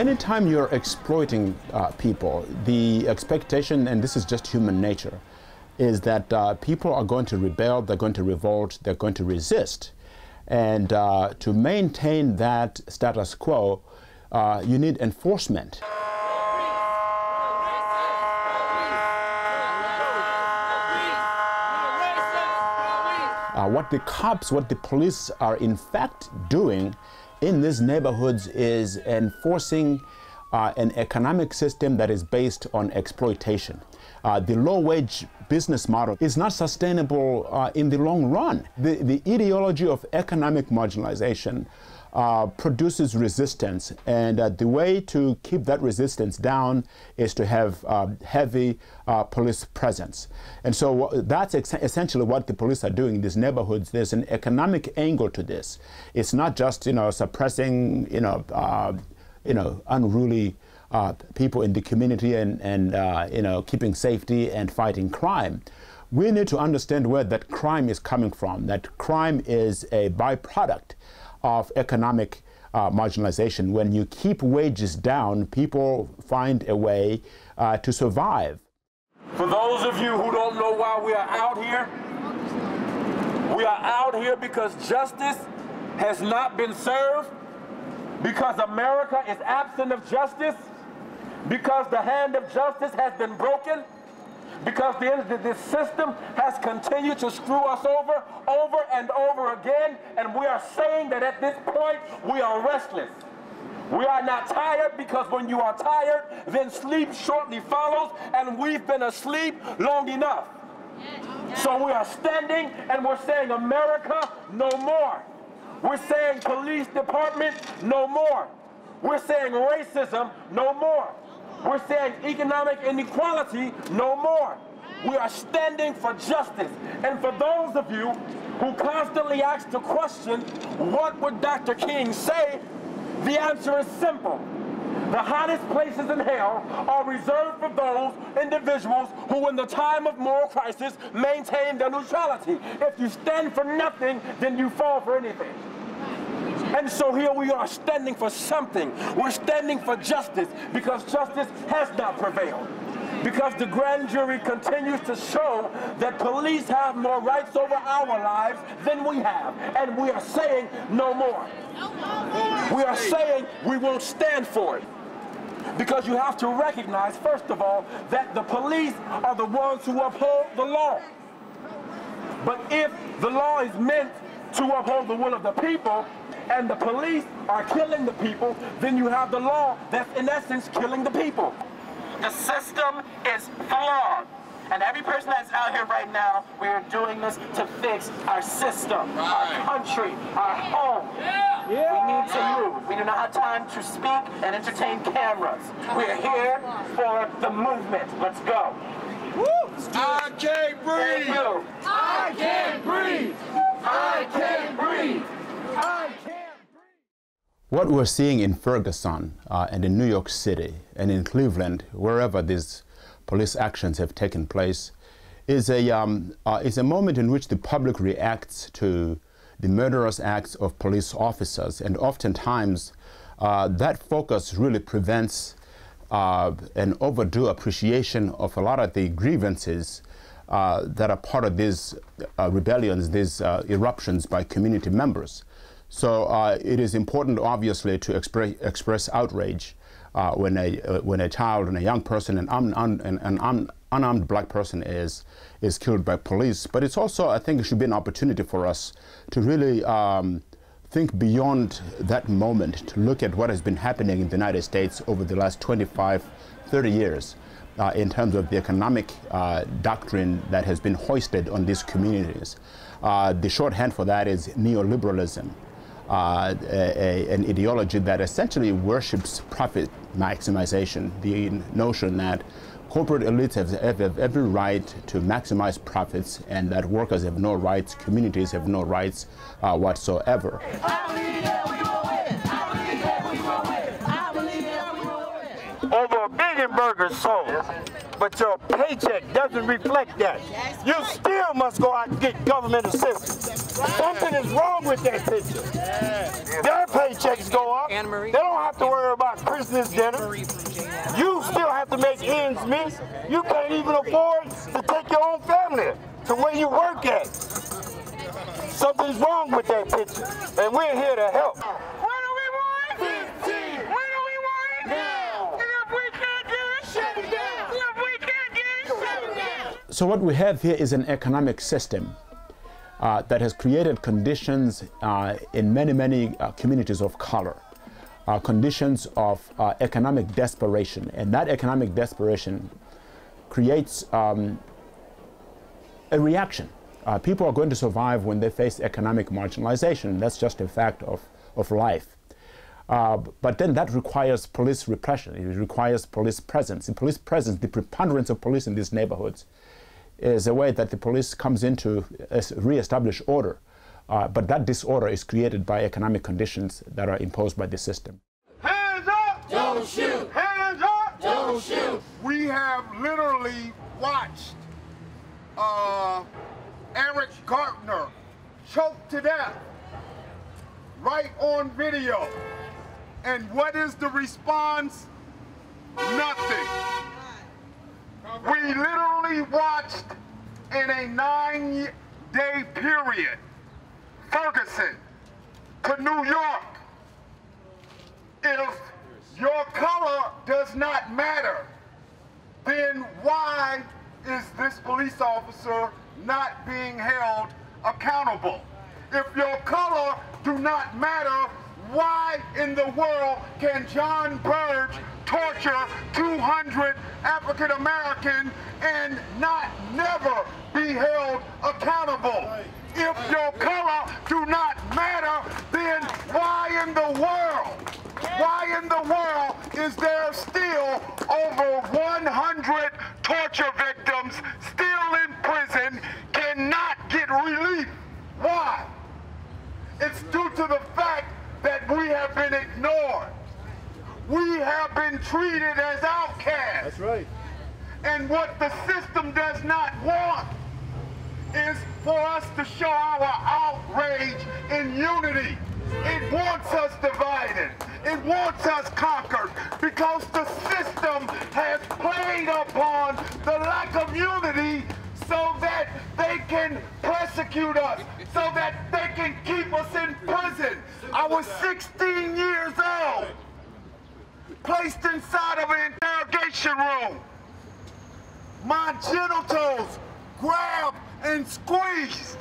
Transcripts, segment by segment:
Anytime you're exploiting people, the expectation, and this is just human nature, is that people are going to rebel, they're going to revolt, they're going to resist. And to maintain that status quo, you need enforcement. What the cops, what the police are in fact doing in these neighborhoods is enforcing an economic system that is based on exploitation. The low-wage business model is not sustainable in the long run. The ideology of economic marginalization produces resistance, and the way to keep that resistance down is to have heavy police presence. And so that's essentially what the police are doing in these neighborhoods. There's an economic angle to this. It's not just, suppressing, unruly people in the community and keeping safety and fighting crime. We need to understand where that crime is coming from. That crime is a byproduct of economic marginalization. When you keep wages down, people find a way to survive. For those of you who don't know why we are out here because justice has not been served, because America is absent of justice, because the hand of justice has been broken, because this system has continued to screw us over and over again, and we are saying that at this point we are restless. We are not tired, because when you are tired, then sleep shortly follows, and we've been asleep long enough. So we are standing and we're saying, America, no more. We're saying police department, no more. We're saying racism, no more. We're saying economic inequality, no more. We are standing for justice. And for those of you who constantly ask the question, what would Dr. King say? The answer is simple. The hottest places in hell are reserved for those individuals who, in the time of moral crisis, maintain their neutrality. If you stand for nothing, then you fall for anything. And so here we are standing for something. We're standing for justice, because justice has not prevailed. Because the grand jury continues to show that police have more rights over our lives than we have. And we are saying no more. We are saying we won't stand for it. Because you have to recognize, first of all, that the police are the ones who uphold the law. But if the law is meant to uphold the will of the people, and the police are killing the people, then you have the law that's in essence killing the people. The system is flawed. And every person that's out here right now, we are doing this to fix our system, our country, our home. We need to move. We do not have time to speak and entertain cameras. We are here for the movement. Let's go. I can't breathe. I can't breathe. I can't breathe. I can't. What we're seeing in Ferguson and in New York City and in Cleveland, wherever these police actions have taken place, is a moment in which the public reacts to the murderous acts of police officers, and oftentimes that focus really prevents an overdue appreciation of a lot of the grievances that are part of these rebellions, these eruptions by community members. So it is important, obviously, to express outrage when a child and a young person, an unarmed black person is killed by police. But it's also, I think, it should be an opportunity for us to really think beyond that moment, to look at what has been happening in the United States over the last 25, 30 years in terms of the economic doctrine that has been hoisted on these communities. The shorthand for that is neoliberalism. An ideology that essentially worships profit maximization, the notion that corporate elites have every right to maximize profits, and that workers have no rights, communities have no rights whatsoever. Over 1 billion burgers sold, but your paycheck doesn't reflect that. You still must go out and get government assistance. Something is wrong with that picture. They're paychecks go up. They don't have to worry about Christmas dinner. You still have to make ends meet. You can't even afford to take your own family to where you work at. Something's wrong with that picture, and we're here to help. What do we want? 15. When do we want it? Now. And if we can't get it, shut it down. If we can't get it, shut it down. So what we have here is an economic system that has created conditions in many communities of color, conditions of economic desperation, and that economic desperation creates a reaction. People are going to survive when they face economic marginalization. That's just a fact of life. But then that requires police repression. It requires police presence. In police presence, the preponderance of police in these neighborhoods is a way that the police comes in to re-establish order. But that disorder is created by economic conditions that are imposed by the system. Hands up! Don't shoot! Hands up! Don't shoot! We have literally watched Eric Gartner choked to death right on video. And what is the response? Nothing. We literally watched in a 9-day period Ferguson to New York. If your color does not matter, then why is this police officer not being held accountable? If your color do not matter, why in the world can John Burge torture 200 African Americans and never be held accountable? If your color do not matter, then why in the world is there still over 100 torture victims still in prison, cannot get relief? Why? It's due to the fact that we have been ignored. We have been treated as outcasts. That's right. And what the system does not want is for us to show our outrage in unity. It wants us divided. It wants us conquered because the system has played upon the lack of unity so that they can persecute us, so that they can keep us in prison. I was 16 years old, placed inside of an interrogation room. My genitals grabbed and squeezed.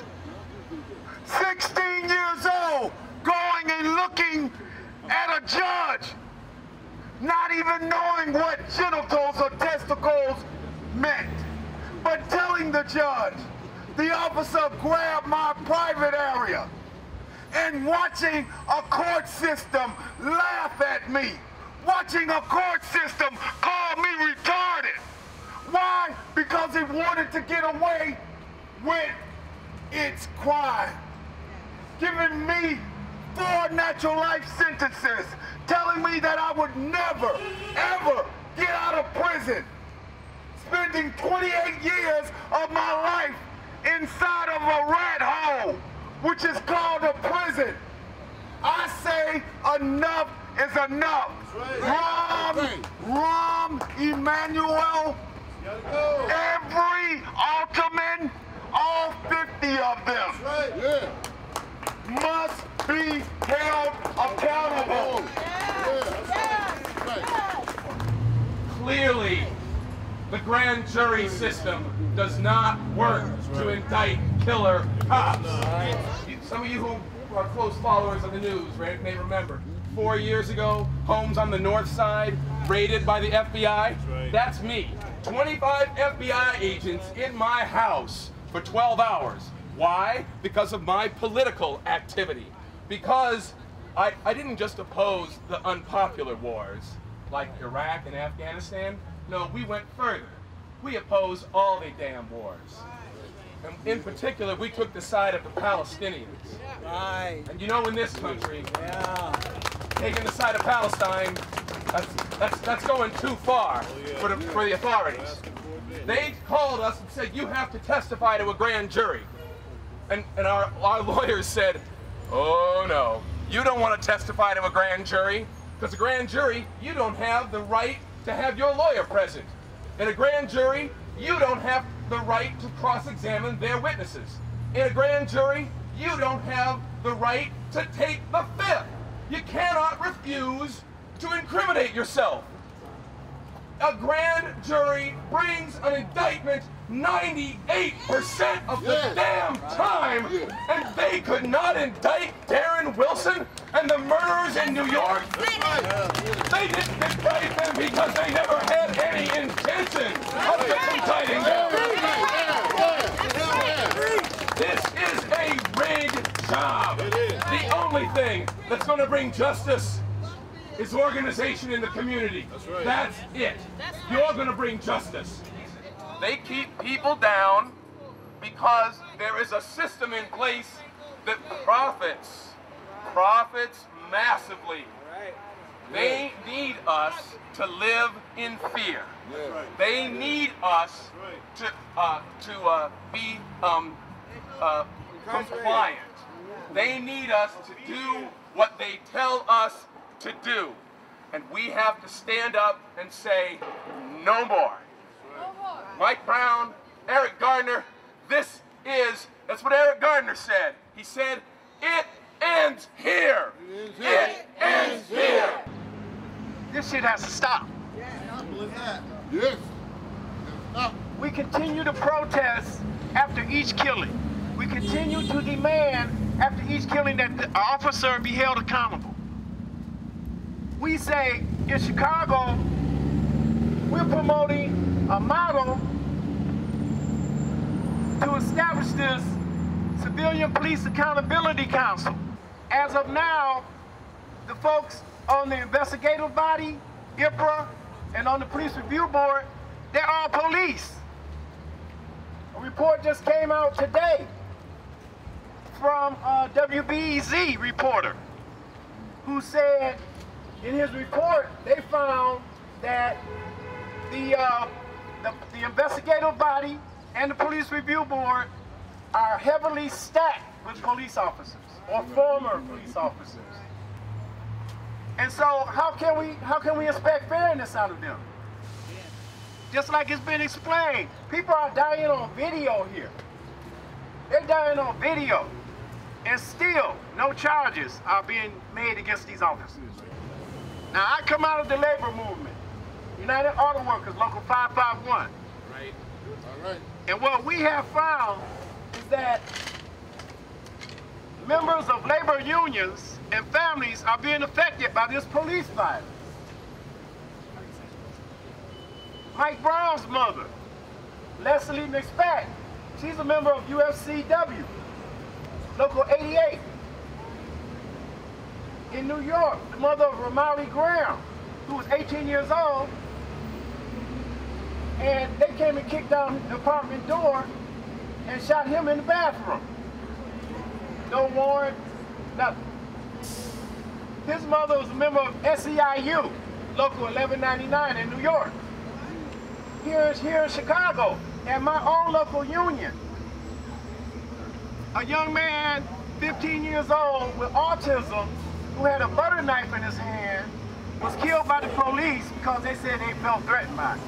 16 years old, going and looking at a judge, not even knowing what genitals or testicles meant, but telling the judge. The officer grabbed my private area and watching a court system laugh at me, watching a court system call me retarded. Why? Because it wanted to get away with its crime. Giving me 4 natural life sentences, telling me that I would never, ever get out of prison. Spending 28 years of my life inside of a rat hole, which is called a prison. I say enough is enough. Rahm Emanuel, every Alderman, all 50 of them, must be held accountable. Clearly, the grand jury system does not work to indict killer cops. Some of you who are close followers of the news may remember 4 years ago, homes on the north side raided by the FBI. That's me. 25 FBI agents in my house for 12 hours. Why? Because of my political activity. Because I didn't just oppose the unpopular wars like Iraq and Afghanistan. No, we went further. We opposed all the damn wars. And in particular, we took the side of the Palestinians. Right. And you know, in this country, taking the side of Palestine, that's going too far for the authorities. They called us and said, you have to testify to a grand jury. And our lawyers said, oh no, you don't want to testify to a grand jury, because a grand jury, you don't have the right to have your lawyer present. In a grand jury, you don't have the right to cross-examine their witnesses. In a grand jury, you don't have the right to take the fifth. You cannot refuse to incriminate yourself. A grand jury brings an indictment 98% of the damn time, and they could not indict Darren Wilson and the murderers in New York. They didn't indict them because they never had any intention of indicting them. This is a rigged job. The only thing that's going to bring justice is organization in the community. That's it. You're going to bring justice. They keep people down because there is a system in place that profits massively. They need us to live in fear. They need us to be compliant. They need us to do what they tell us to do. And we have to stand up and say, no more. Mike Brown, Eric Gardner, that's what Eric Gardner said. He said, it ends here. It ends here. This shit has to stop. Yes. We continue to protest after each killing. We continue to demand after each killing that the officer be held accountable. We say in Chicago, we're promoting a model to establish this Civilian Police Accountability Council. As of now, the folks on the investigative body, IPRA, and on the Police Review Board, they're all police. A report just came out today from a WBEZ reporter who said in his report they found that the investigative body and the Police Review Board are heavily stacked with police officers or former police officers. And so how can we expect fairness out of them? Just like it's been explained, people are dying on video here. They're dying on video. And still, no charges are being made against these officers. Now, I come out of the labor movement, United Auto Workers, Local 551. Right. All right. And what we have found is that members of labor unions and families are being affected by this police violence. Mike Brown's mother, Leslie McSpack, she's a member of UFCW, Local 88. In New York, the mother of Ramali Graham, who was 18 years old, and they came and kicked down the apartment door and shot him in the bathroom. No warrant, nothing. His mother was a member of SEIU, Local 1199 in New York. Here in Chicago, at my own local union, a young man, 15 years old, with autism, who had a butter knife in his hand, was killed by the police because they said they felt threatened by it.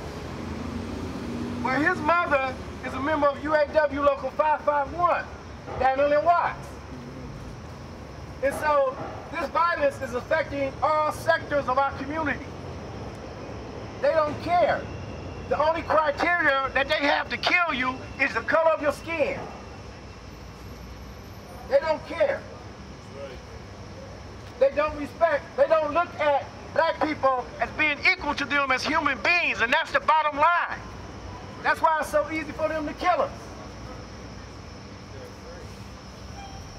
Well, his mother is a member of UAW Local 551, Daniel Watts. And so this violence is affecting all sectors of our community. They don't care. The only criteria that they have to kill you is the color of your skin. They don't care. They don't respect, they don't look at black people as being equal to them as human beings, and that's the bottom line. That's why it's so easy for them to kill us.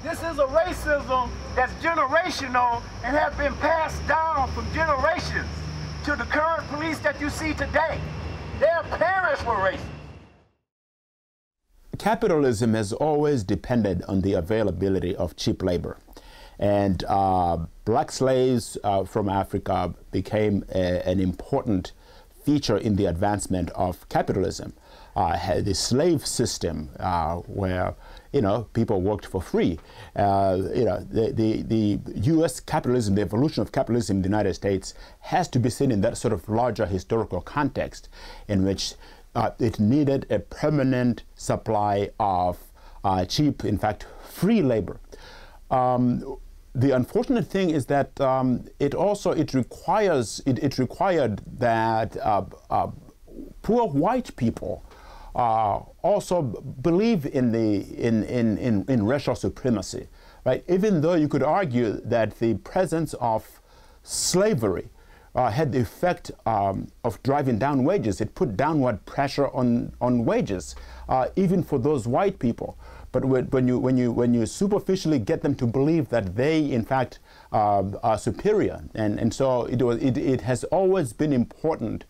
This is a racism that's generational and has been passed down from generations to the current police that you see today. Their parents were racist. Capitalism has always depended on the availability of cheap labor. And black slaves from Africa became an important feature in the advancement of capitalism. the slave system where people worked for free. The U.S. capitalism, the evolution of capitalism in the United States has to be seen in that sort of larger historical context in which it needed a permanent supply of cheap, in fact, free labor. The unfortunate thing is that it required that poor white people also believe in racial supremacy, right? Even though you could argue that the presence of slavery had the effect of driving down wages. It put downward pressure on wages, even for those white people. But when you superficially get them to believe that they, in fact, are superior, and so it has always been important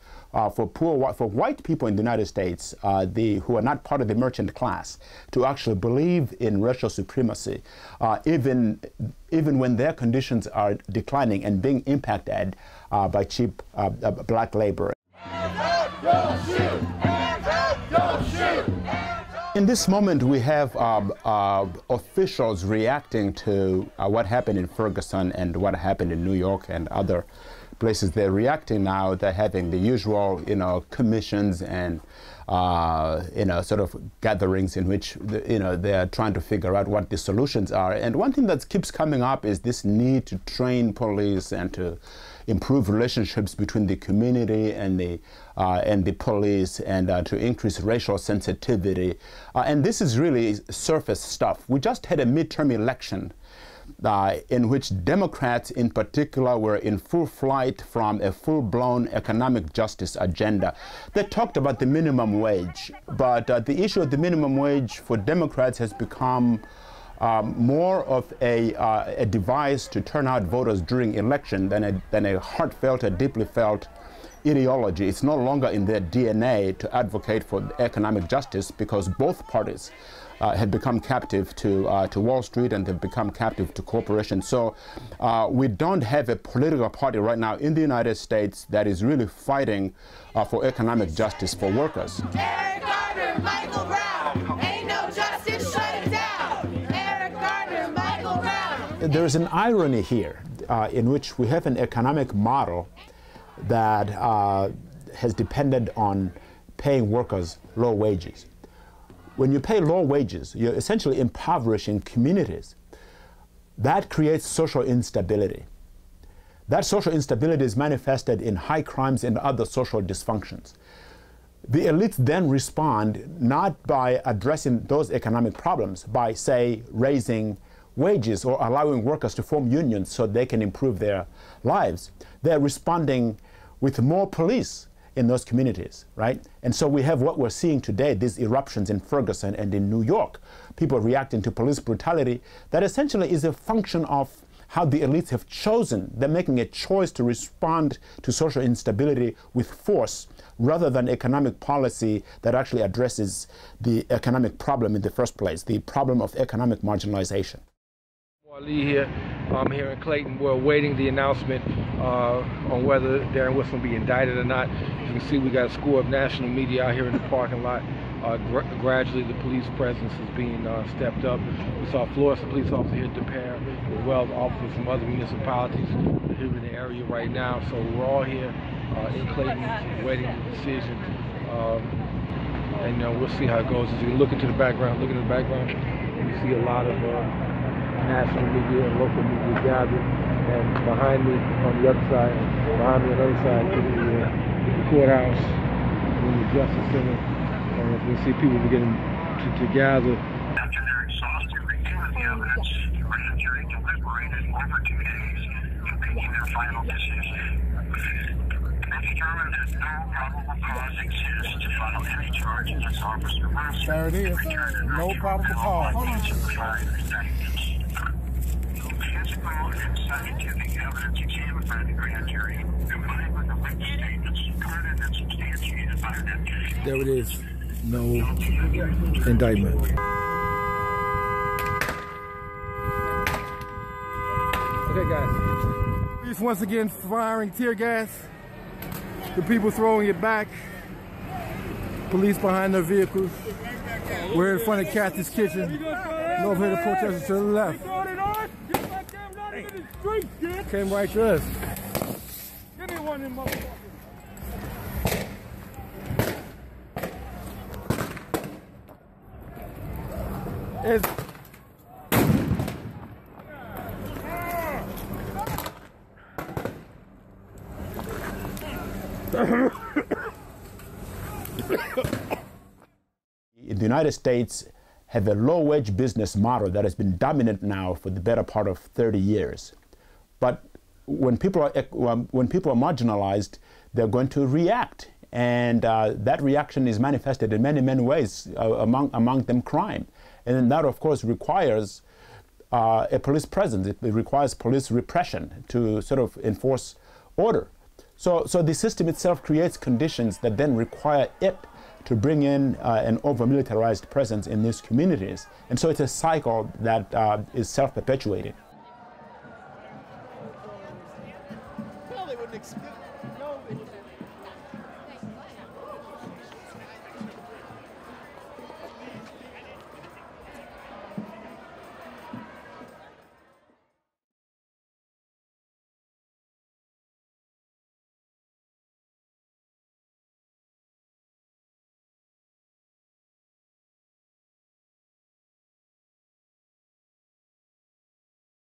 for white people in the United States, who are not part of the merchant class, to actually believe in racial supremacy, even when their conditions are declining and being impacted by cheap black labor. Don't shoot! Don't shoot! In this moment, we have officials reacting to what happened in Ferguson and what happened in New York and other places. They're reacting now. They're having the usual, commissions and, sort of gatherings in which, they're trying to figure out what the solutions are. And one thing that keeps coming up is this need to train police and to improve relationships between the community and the police, and to increase racial sensitivity. And this is really surface stuff. We just had a midterm election in which Democrats in particular were in full flight from a full-blown economic justice agenda. They talked about the minimum wage, but the issue of the minimum wage for Democrats has become more of a device to turn out voters during election than a heartfelt, a deeply felt ideology. It's no longer in their DNA to advocate for economic justice, because both parties had become captive to Wall Street, and they've become captive to corporations. So we don't have a political party right now in the United States that is really fighting for economic justice for workers. Eric Garner, Michael Brown, ain't no justice, shut it down. Eric Garner, Michael Brown. There is an irony here in which we have an economic model that has depended on paying workers low wages. When you pay low wages, you're essentially impoverishing communities. That creates social instability. That social instability is manifested in high crimes and other social dysfunctions. The elites then respond not by addressing those economic problems, by, say, raising wages or allowing workers to form unions so they can improve their lives. They're responding with more police in those communities, right? And so we have what we're seeing today, these eruptions in Ferguson and in New York, people reacting to police brutality, that essentially is a function of how the elites have chosen. They're making a choice to respond to social instability with force rather than economic policy that actually addresses the economic problem in the first place, the problem of economic marginalization. Lee here. I'm here in Clayton. We're awaiting the announcement on whether Darren Wilson will be indicted or not. As you can see, we got a score of national media out here in the parking lot. Gradually, the police presence is being stepped up. We saw Florida police officer here at DePere, as well as officers from other municipalities here in the area right now. So we're all here in Clayton waiting the decision. And we'll see how it goes. As you look into the background, you see a lot of national media and local media gathered, and behind me on the other side, behind me on the other side is the courthouse and the Justice Center, and we see people beginning to gather. After their exhaustive review of the evidence, the grand jury deliberated over 2 days and reaching their final decision. They determined that no probable cause exists to file any charge against Officer Wilson. There it is. No probable cause. And scientific evidence examined by the grand jury, combined with the witness statements, supported and substantiated by them. There it is. No indictment. Okay, guys. Police once again firing tear gas. The people throwing it back. Police behind their vehicles. We're in front of Kathy's Kitchen. And over here, the protesters to the left. Came right to us. Give me one of them motherfuckers. The United States have a low-wage business model that has been dominant now for the better part of 30 years. But when people are marginalized, they're going to react, and that reaction is manifested in many, many ways, among them crime. And that, of course, requires a police presence. It requires police repression to sort of enforce order. So the system itself creates conditions that then require it to bring in an over-militarized presence in these communities. And so it's a cycle that is self-perpetuating.